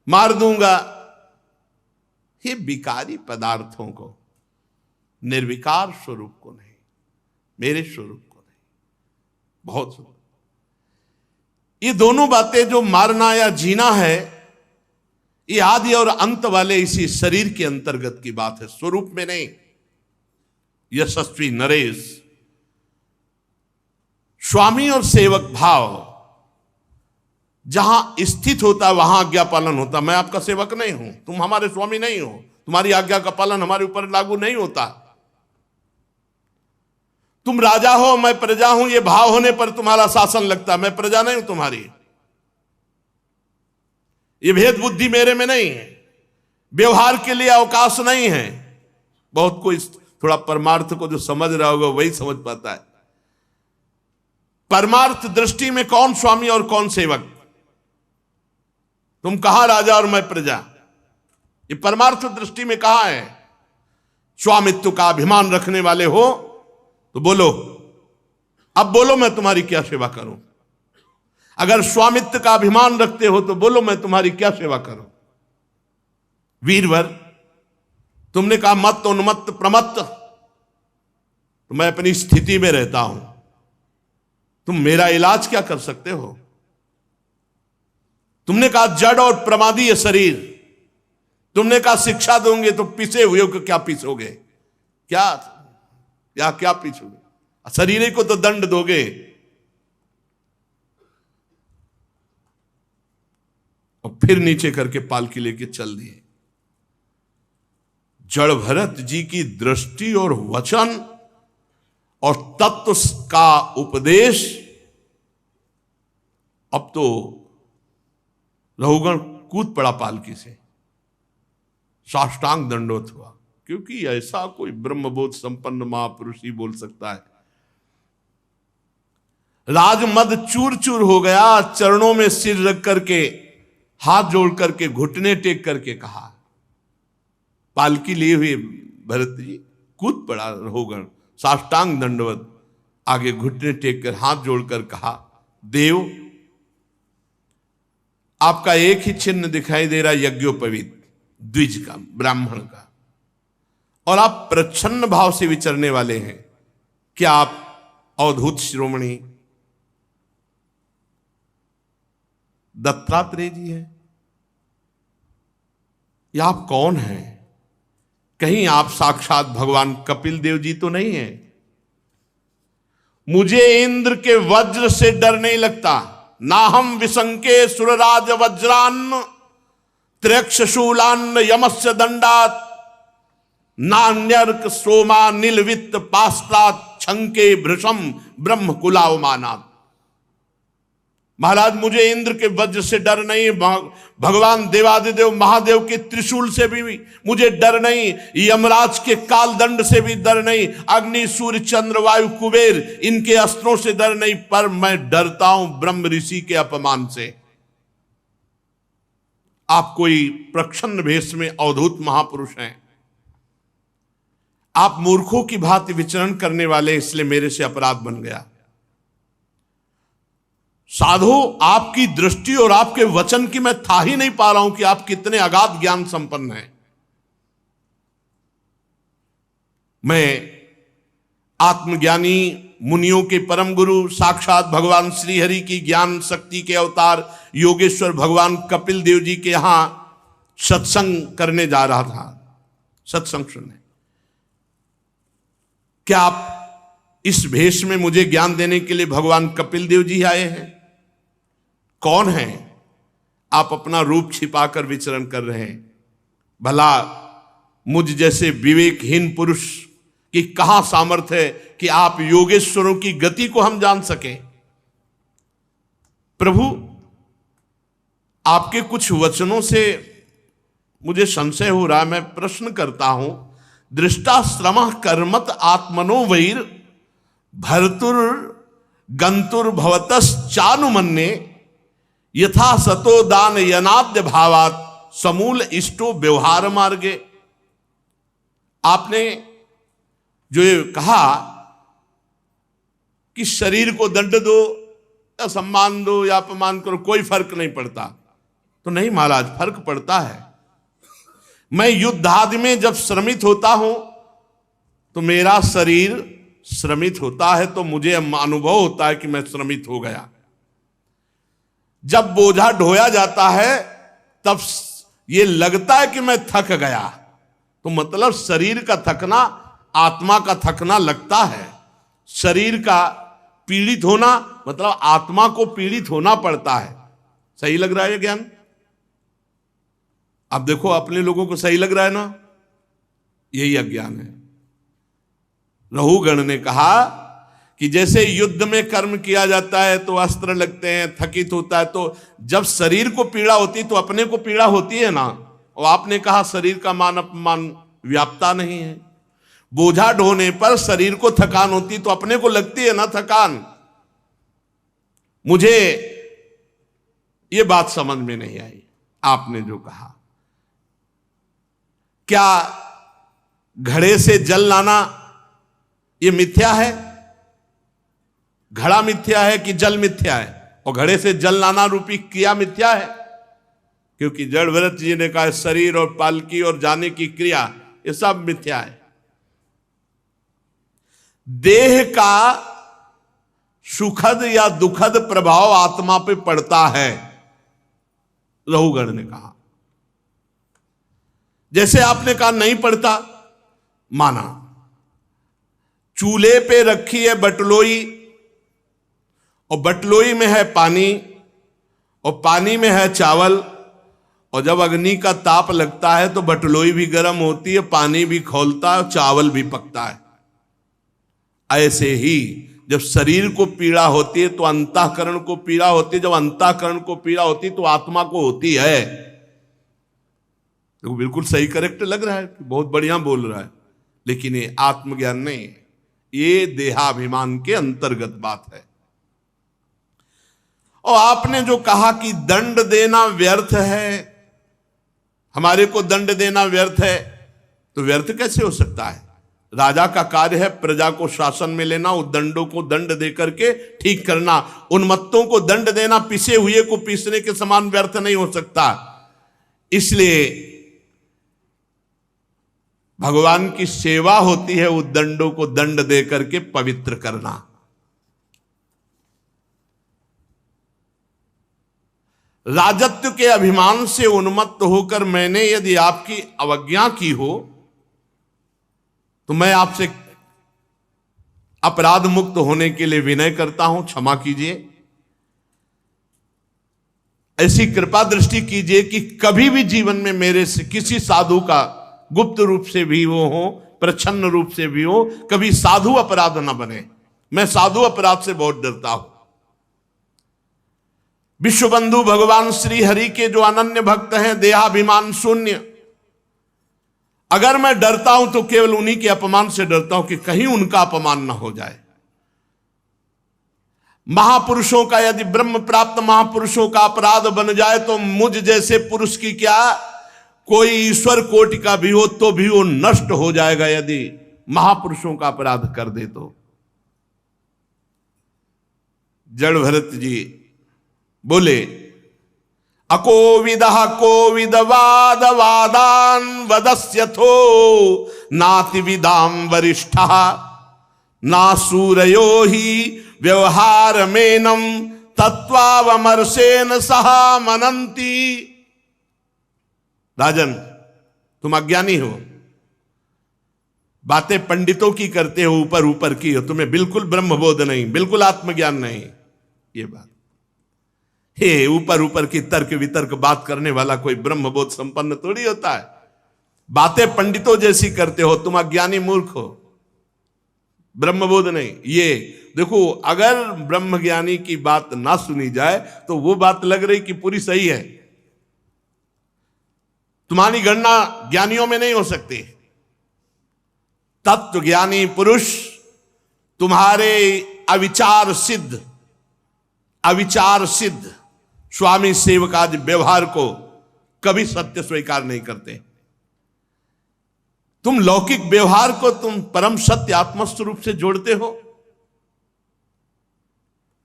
मार दूंगा, ये विकारी पदार्थों को, निर्विकार स्वरूप को नहीं, मेरे स्वरूप को नहीं। बहुत सुंदर। ये दोनों बातें जो मारना या जीना है, ये आदि और अंत वाले इसी शरीर के अंतर्गत की बात है, स्वरूप में नहीं। यशस्वी नरेश, स्वामी और सेवक भाव जहां स्थित होता वहां आज्ञा पालन होता। मैं आपका सेवक नहीं हूं, तुम हमारे स्वामी नहीं हो, तुम्हारी आज्ञा का पालन हमारे ऊपर लागू नहीं होता। तुम राजा हो, मैं प्रजा हूं, ये भाव होने पर तुम्हारा शासन लगता। मैं प्रजा नहीं हूं तुम्हारी, ये भेद बुद्धि मेरे में नहीं है, व्यवहार के लिए अवकाश नहीं है। बहुत कोई थोड़ा परमार्थ को जो समझ रहा होगा वही समझ पाता है। परमार्थ दृष्टि में कौन स्वामी और कौन सेवक? तुम कहां राजा और मैं प्रजा? ये परमार्थ दृष्टि में कहां है? स्वामित्व का अभिमान रखने वाले हो तो बोलो, अब बोलो मैं तुम्हारी क्या सेवा करूं। अगर स्वामित्व का अभिमान रखते हो तो बोलो मैं तुम्हारी क्या सेवा करूं। वीरवर, तुमने कहा मत उन्मत्त प्रमत्त, तो मैं अपनी स्थिति में रहता हूं, तुम मेरा इलाज क्या कर सकते हो? तुमने कहा जड़ और प्रमादी ये शरीर, तुमने कहा शिक्षा दोगे तो पिसे हुए को क्या पीसोगे? क्या पीछोगे? शरीर को तो दंड दोगे। और फिर नीचे करके पालकी लेके चल दिए। जड़ भरत जी की दृष्टि और वचन और तत्व का उपदेश अब तो रहुगण कूद पड़ा पालकी से, साष्टांग दंडवत हुआ, क्योंकि ऐसा कोई ब्रह्मबोध संपन्न महापुरुष ही बोल सकता है। राजमद चूर चूर हो गया, चरणों में सिर रख करके, हाथ जोड़ करके, घुटने टेक करके कहा, पालकी लिए हुए भरत जी कूद पड़ा रहुगण, साष्टांग दंडवत, आगे घुटने टेक कर हाथ जोड़कर कहा, देव आपका एक ही चिन्ह दिखाई दे रहा, यज्ञोपवीत द्विज का, ब्राह्मण का, और आप प्रच्छन्न भाव से विचरने वाले हैं। क्या आप अवधूत शिरोमणि दत्तात्रेय जी हैं, या आप कौन हैं? कहीं आप साक्षात भगवान कपिल देव जी तो नहीं है? मुझे इंद्र के वज्र से डर नहीं लगता, ना हम विशंके सुरराज वज्रान्न त्र्यक्षशूलान्न यमस्य दंडात, नान्यर्क सोमा नीलवित्त पास्त्रात छंके भृशम ब्रह्म कुलावमानात। महाराज मुझे इंद्र के वज्र से डर नहीं, भगवान देवादिदेव महादेव के त्रिशूल से भी मुझे डर नहीं, यमराज के काल दंड से भी डर नहीं, अग्नि सूर्य चंद्र वायु कुबेर इनके अस्त्रों से डर नहीं, पर मैं डरता हूं ब्रह्म ऋषि के अपमान से। आप कोई प्रच्छन्न भेष में अवधूत महापुरुष हैं, आप मूर्खों की भांति विचरण करने वाले, इसलिए मेरे से अपराध बन गया। साधु आपकी दृष्टि और आपके वचन की मैं था ही नहीं पा रहा हूं कि आप कितने अगाध ज्ञान संपन्न हैं। मैं आत्मज्ञानी मुनियों के परम गुरु साक्षात भगवान श्रीहरि की ज्ञान शक्ति के अवतार योगेश्वर भगवान कपिल देव जी के यहां सत्संग करने जा रहा था, सत्संग सुनने। क्या आप इस भेष में मुझे ज्ञान देने के लिए भगवान कपिल देव जी आए हैं? कौन हैं आप? अपना रूप छिपाकर विचरण कर रहे हैं। भला मुझ जैसे विवेकहीन पुरुष की कहां सामर्थ्य है कि आप योगेश्वरों की गति को हम जान सकें? प्रभु आपके कुछ वचनों से मुझे संशय हो रहा है, मैं प्रश्न करता हूं। दृष्टाश्रमः कर्मत आत्मनो वैर भर्तुर गंतुर भवतश्चानुमन्ये यथा सतो दान यनाद्य भावात समूल इष्टो व्यवहार मार्गे। आपने जो ये कहा कि शरीर को दंड दो या सम्मान दो या अपमान करो, कोई फर्क नहीं पड़ता, तो नहीं महाराज, फर्क पड़ता है। मैं युद्ध आदि में जब श्रमित होता हूं तो मेरा शरीर श्रमित होता है, तो मुझे अनुभव होता है कि मैं श्रमित हो गया। जब बोझा ढोया जाता है तब ये लगता है कि मैं थक गया, तो मतलब शरीर का थकना आत्मा का थकना लगता है। शरीर का पीड़ित होना मतलब आत्मा को पीड़ित होना पड़ता है। सही लग रहा है ये ज्ञान? अब देखो अपने लोगों को सही लग रहा है ना? यही अज्ञान है। रहुगण ने कहा कि जैसे युद्ध में कर्म किया जाता है तो अस्त्र लगते हैं, थकित होता है, तो जब शरीर को पीड़ा होती तो अपने को पीड़ा होती है ना। और आपने कहा शरीर का मान अपमान व्याप्ता नहीं है। बोझा ढोने पर शरीर को थकान होती तो अपने को लगती है ना थकान। मुझे ये बात समझ में नहीं आई आपने जो कहा। क्या घड़े से जल लाना ये मिथ्या है? घड़ा मिथ्या है कि जल मिथ्या है? और घड़े से जल लाना रूपी क्रिया मिथ्या है? क्योंकि जड़ भरत जी ने कहा शरीर और पालकी और जाने की क्रिया ये सब मिथ्या है। देह का सुखद या दुखद प्रभाव आत्मा पे पड़ता है, रहुगण ने कहा। जैसे आपने कहा नहीं पड़ता, माना। चूल्हे पे रखी है बटलोई और बटलोई में है पानी और पानी में है चावल, और जब अग्नि का ताप लगता है तो बटलोई भी गर्म होती है, पानी भी खौलता है और चावल भी पकता है। ऐसे ही जब शरीर को पीड़ा होती है तो अंतःकरण को पीड़ा होती है, जब अंतःकरण को पीड़ा होती है तो आत्मा को होती है। तो बिल्कुल सही करेक्ट लग रहा है, बहुत बढ़िया बोल रहा है, लेकिन ये आत्मज्ञान नहीं, ये देहाभिमान के अंतर्गत बात है। और आपने जो कहा कि दंड देना व्यर्थ है, हमारे को दंड देना व्यर्थ है, तो व्यर्थ कैसे हो सकता है? राजा का कार्य है प्रजा को शासन में लेना, उद्दंडों को दंड दे करके ठीक करना। उन्मत्तों को दंड देना पिसे हुए को पीसने के समान व्यर्थ नहीं हो सकता। इसलिए भगवान की सेवा होती है उद्दंडों को दंड दे करके पवित्र करना। राजत्व के अभिमान से उन्मत्त होकर मैंने यदि आपकी अवज्ञा की हो तो मैं आपसे अपराध मुक्त होने के लिए विनय करता हूं, क्षमा कीजिए। ऐसी कृपा दृष्टि कीजिए कि कभी भी जीवन में मेरे से किसी साधु का गुप्त रूप से भी वो हो, प्रच्छन्न रूप से भी हो, कभी साधु अपराध न बने। मैं साधु अपराध से बहुत डरता हूं। विश्वबंधु भगवान श्री हरि के जो अनन्य भक्त हैं, देहाभिमान शून्य, अगर मैं डरता हूं तो केवल उन्हीं के अपमान से डरता हूं कि कहीं उनका अपमान न हो जाए। महापुरुषों का, यदि ब्रह्म प्राप्त महापुरुषों का अपराध बन जाए तो मुझ जैसे पुरुष की क्या, कोई ईश्वर कोटि का भी हो तो भी वो नष्ट हो जाएगा यदि महापुरुषों का अपराध कर दे तो। जड़ भरत जी बोले, अकोविदः कोविद वाद वादान वदस्यथो नाति विदाम वरिष्ठः ना सूरयो ही व्यवहार मेनम तत्वावमर्षेन सहा मनंती। राजन, तुम अज्ञानी हो, बातें पंडितों की करते हो, ऊपर ऊपर की हो, तुम्हें बिल्कुल ब्रह्मबोध नहीं, बिल्कुल आत्मज्ञान नहीं। ये बात हे, ऊपर ऊपर की तर्क वितर्क बात करने वाला कोई ब्रह्मबोध संपन्न थोड़ी होता है। बातें पंडितों जैसी करते हो, तुम अज्ञानी मूर्ख हो, ब्रह्मबोध नहीं। ये देखो, अगर ब्रह्मज्ञानी की बात ना सुनी जाए तो वो बात लग रही कि पूरी सही है। तुम्हारी गणना ज्ञानियों में नहीं हो सकती। तत्व ज्ञानी पुरुष तुम्हारे अविचार सिद्ध स्वामी सेवकादि व्यवहार को कभी सत्य स्वीकार नहीं करते। तुम लौकिक व्यवहार को तुम परम सत्य आत्मस्वरूप से जोड़ते हो।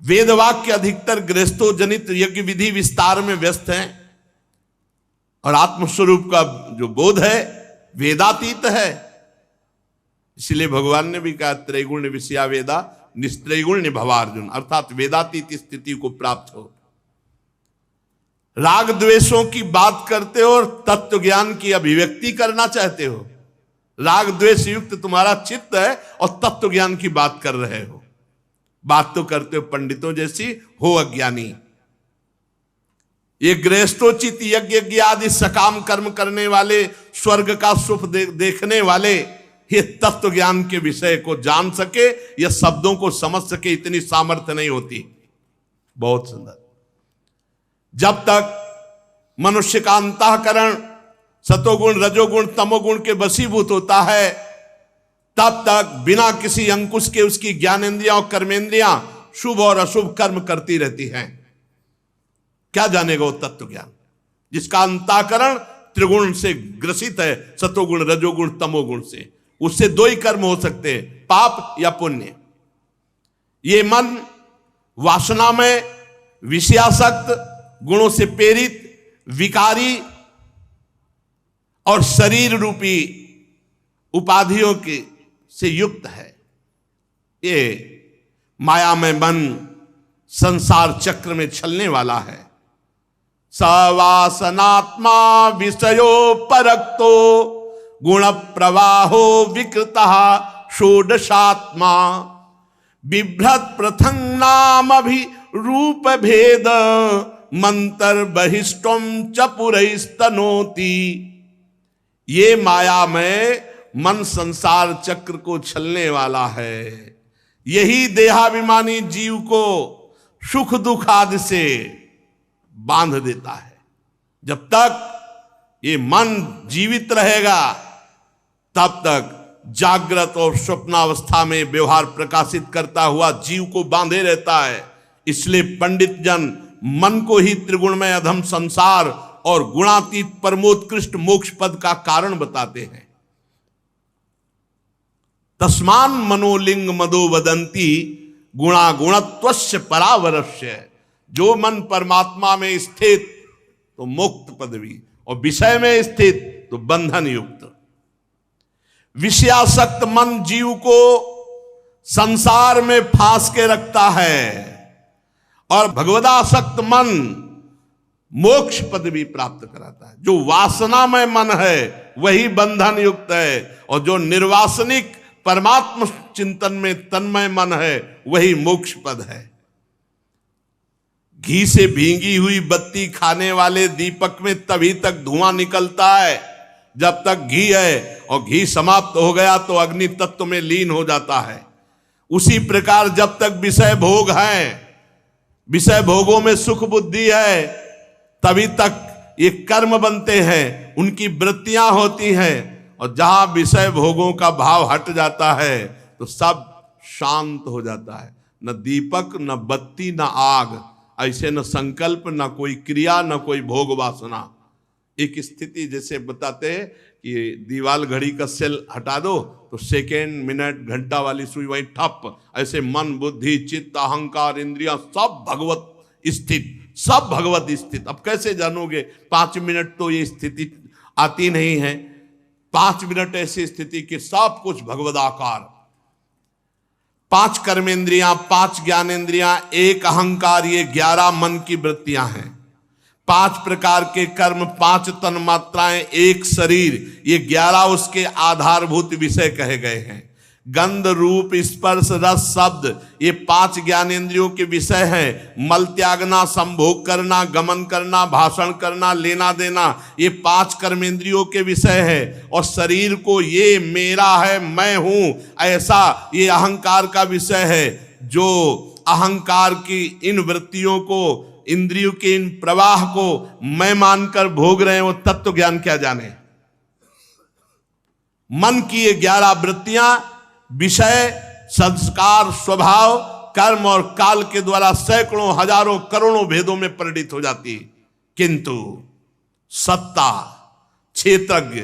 वेदवाक्य अधिकतर गृहस्थो जनित यज्ञ विधि विस्तार में व्यस्त हैं और आत्मस्वरूप का जो बोध है वेदातीत है। इसलिए भगवान ने भी कहा, त्रैगुण्य विषया वेदा निस्त्रैगुण्य भवार्जुन, अर्थात वेदातीत स्थिति को प्राप्त हो। राग द्वेषों की बात करते हो और तत्व ज्ञान की अभिव्यक्ति करना चाहते हो। राग द्वेष युक्त तुम्हारा चित्त है और तत्व ज्ञान की बात कर रहे हो। बात तो करते हो पंडितों जैसी, हो अज्ञानी। ये गृहस्थोचित यज्ञ आदि सकाम कर्म करने वाले, स्वर्ग का सुख देखने वाले, ये तत्व ज्ञान के विषय को जान सके या शब्दों को समझ सके, इतनी सामर्थ्य नहीं होती। बहुत सुंदर। जब तक मनुष्य का अंतःकरण सतोगुण रजोगुण तमोगुण के वशीभूत होता है, तब तक बिना किसी अंकुश के उसकी ज्ञानेंद्रियां और कर्मेंद्रियां शुभ और अशुभ कर्म करती रहती हैं। क्या जानेगा वो तत्व ज्ञान जिसका अंतःकरण त्रिगुण से ग्रसित है, सतोगुण रजोगुण तमोगुण से। उससे दो ही कर्म हो सकते हैं, पाप या पुण्य। ये मन वासना में विषयासक्त, गुणों से प्रेरित, विकारी और शरीर रूपी उपाधियों के से युक्त है। ये मायामय मन संसार चक्र में छलने वाला है। सवासनात्मा विषयो परक्तो गुण प्रवाहो विकृतः षोडशात्मा बिभ्रत प्रथंग नाम अभि रूप भेद मंतर बहिष्टम चपुरस्तनोति। ये माया में मन संसार चक्र को छलने वाला है। यही देहाभिमानी जीव को सुख दुख आदि से बांध देता है। जब तक ये मन जीवित रहेगा तब तक जागृत और स्वप्नावस्था में व्यवहार प्रकाशित करता हुआ जीव को बांधे रहता है। इसलिए पंडित जन मन को ही त्रिगुणमय अधम संसार और गुणातीत परमोत्कृष्ट मोक्ष पद का कारण बताते हैं। तस्मान मनोलिंग मदो वदंती गुणा गुणत्वस्य परावरस्य। जो मन परमात्मा में स्थित तो मुक्त पदवी, और विषय में स्थित तो बंधन युक्त। विषयासक्त मन जीव को संसार में फांस के रखता है, और भगवदासक्त मन मोक्ष पदवी प्राप्त कराता है। जो वासनामय मन है वही बंधन युक्त है, और जो निर्वासनिक परमात्म चिंतन में तन्मय मन है वही मोक्ष पद है। घी से भींगी हुई बत्ती खाने वाले दीपक में तभी तक धुआं निकलता है जब तक घी है, और घी समाप्त हो गया तो अग्नि तत्व में लीन हो जाता है। उसी प्रकार जब तक विषय भोग हैं, विषय भोगों में सुख बुद्धि है, तभी तक ये कर्म बनते हैं, उनकी वृत्तियां होती हैं। और जहां विषय भोगों का भाव हट जाता है तो सब शांत हो जाता है। न दीपक, न बत्ती, न आग, ऐसे न संकल्प, न कोई क्रिया, न कोई भोग वासना। एक स्थिति जैसे बताते हैं कि दीवाल घड़ी का सेल हटा दो तो सेकेंड, मिनट, घंटा वाली सुई वहीं ठप। ऐसे मन, बुद्धि, चित्त, अहंकार, इंद्रियां सब भगवत स्थित, सब भगवत स्थित। अब कैसे जानोगे? 5 मिनट तो ये स्थिति आती नहीं है। 5 मिनट ऐसी स्थिति कि सब कुछ भगवदाकार। 5 कर्मेंद्रियां, 5 ज्ञानेंद्रियां, 1 अहंकार, ये 11 मन की वृत्तियां हैं। 5 प्रकार के कर्म, 5 तन मात्राएं, 1 शरीर, ये 11 उसके आधारभूत विषय कहे गए हैं। गंध, रूप, स्पर्श, रस, शब्द, ये 5 ज्ञानेंद्रियों के विषय हैं। मल त्यागना, संभोग करना, गमन करना, भाषण करना, लेना देना, ये 5 कर्मेंद्रियों के विषय है। और शरीर को ये मेरा है, मैं हूं, ऐसा ये अहंकार का विषय है। जो अहंकार की इन वृत्तियों को, इंद्रियों के इन प्रवाह को मैं मानकर भोग रहे हैं, वो तत्व ज्ञान क्या जाने। मन की ये 11 वृत्तियां विषय, संस्कार, स्वभाव, कर्म और काल के द्वारा सैकड़ों, हजारों, करोड़ों भेदों में परिणित हो जाती है। किंतु सत्ता, क्षेत्रज्ञ,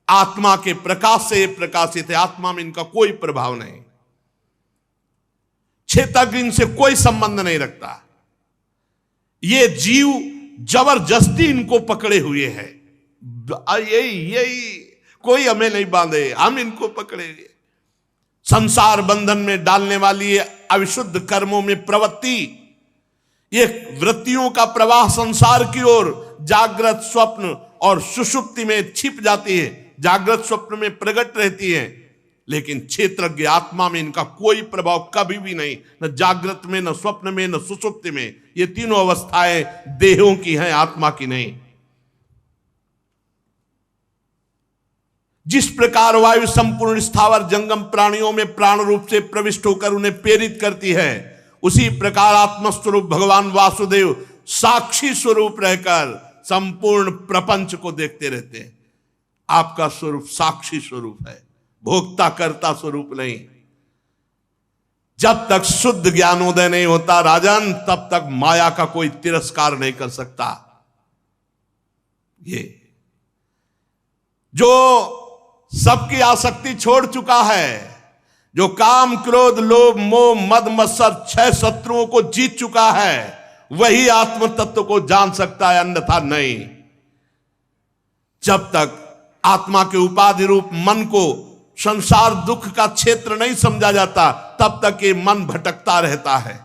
आत्मा के प्रकाश से प्रकाशित है। आत्मा में इनका कोई प्रभाव नहीं, क्षेत्रज्ञ इनसे कोई संबंध नहीं रखता। ये जीव जबरदस्ती इनको पकड़े हुए है। यही कोई हमें नहीं बांधे, हम इनको पकड़े हुए। संसार बंधन में डालने वाली ये अविशुद्ध कर्मों में प्रवृत्ति, ये वृत्तियों का प्रवाह संसार की ओर जागृत, स्वप्न और सुषुप्ति में छिप जाती है। जागृत स्वप्न में प्रकट रहती है, लेकिन क्षेत्रज्ञ आत्मा में इनका कोई प्रभाव कभी भी नहीं। न जागृत में, न स्वप्न में, न सुषुप्ति में। ये तीनों अवस्थाएं देहों की हैं, आत्मा की नहीं। जिस प्रकार वायु संपूर्ण स्थावर जंगम प्राणियों में प्राण रूप से प्रविष्ट होकर उन्हें प्रेरित करती है, उसी प्रकार आत्मस्वरूप भगवान वासुदेव साक्षी स्वरूप रहकर संपूर्ण प्रपंच को देखते रहते हैं। आपका स्वरूप साक्षी स्वरूप है, भोक्ता करता स्वरूप नहीं। जब तक शुद्ध ज्ञानोदय नहीं होता राजन, तब तक माया का कोई तिरस्कार नहीं कर सकता। ये जो सबकी आसक्ति छोड़ चुका है, जो काम, क्रोध, लोभ, मोह, मद, मत्सर 6 शत्रुओं को जीत चुका है, वही आत्म तत्व को जान सकता है, अन्यथा नहीं। जब तक आत्मा के उपाधि रूप मन को संसार दुख का क्षेत्र नहीं समझा जाता, तब तक ये मन भटकता रहता है।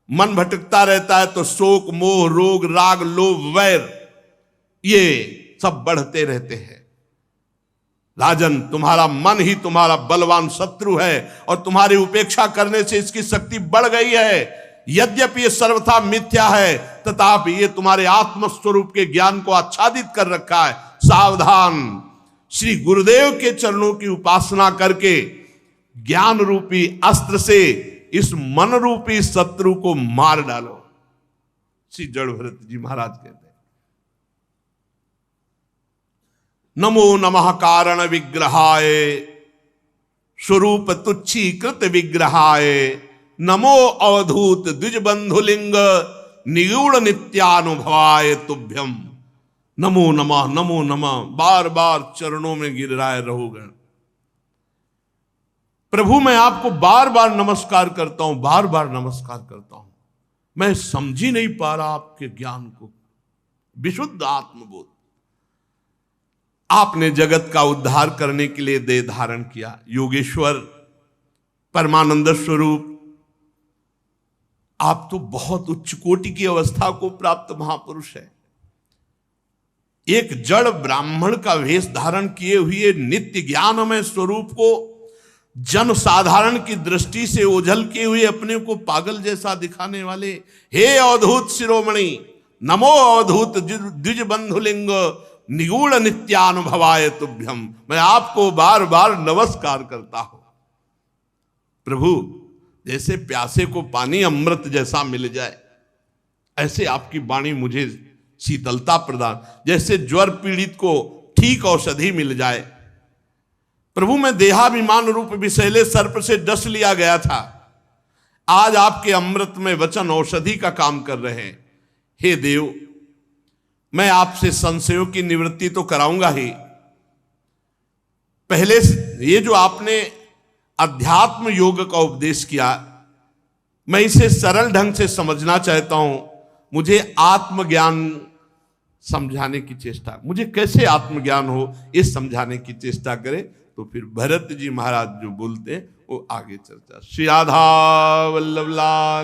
मन भटकता रहता है तो शोक, मोह, रोग, राग, लोभ, वैर, ये सब बढ़ते रहते हैं। राजन, तुम्हारा मन ही तुम्हारा बलवान शत्रु है, और तुम्हारी उपेक्षा करने से इसकी शक्ति बढ़ गई है। यद्यपि ये सर्वथा मिथ्या है, तथापि ये तुम्हारे आत्म स्वरूप के ज्ञान को आच्छादित कर रखा है। सावधान, श्री गुरुदेव के चरणों की उपासना करके ज्ञान रूपी अस्त्र से इस मन रूपी शत्रु को मार डालो। श्री जड़ भरत जी महाराज कहते हैं, नमो नमः कारण विग्रहाय स्वरूप तुच्छीकृत विग्रहाय नमो अवधूत द्विज बंधुलिंग निगूढ़ नित्यानुभवाय तुभ्यम। नमो नमः नमो नमः, बार बार चरणों में गिर रहा है रहोगे। प्रभु मैं आपको बार बार नमस्कार करता हूं, बार बार नमस्कार करता हूं। मैं समझ ही नहीं पा रहा आपके ज्ञान को। विशुद्ध आत्मबोध आपने जगत का उद्धार करने के लिए देह धारण किया। योगेश्वर परमानंद स्वरूप, आप तो बहुत उच्च कोटि की अवस्था को प्राप्त महापुरुष है। एक जड़ ब्राह्मण का वेश धारण किए हुए नित्य ज्ञानमय स्वरूप को जन साधारण की दृष्टि से ओझल किए हुए अपने को पागल जैसा दिखाने वाले, हे अवधूत शिरोमणि, नमो अवधूत द्विज बंधुलिंग निगूढ़ नित्यानुभवाय तुभ्यम। मैं आपको बार बार नमस्कार करता हूं। प्रभु जैसे प्यासे को पानी अमृत जैसा मिल जाए, ऐसे आपकी वाणी मुझे शीतलता प्रदान, जैसे ज्वर पीड़ित को ठीक औषधि मिल जाए। प्रभु मैं देहाभिमान रूप विषैले सर्प से डस लिया गया था, आज आपके अमृत में वचन औषधि का काम कर रहे हैं। हे देव, मैं आपसे संशयों की निवृत्ति तो कराऊंगा ही। पहले ये जो आपने अध्यात्म योग का उपदेश किया, मैं इसे सरल ढंग से समझना चाहता हूं। मुझे आत्मज्ञान समझाने की चेष्टा, मुझे कैसे आत्मज्ञान हो इस समझाने की चेष्टा करें। तो फिर भरत जी महाराज जो बोलते हैं वो आगे चर्चा। श्री राधा वल्लभ लाल।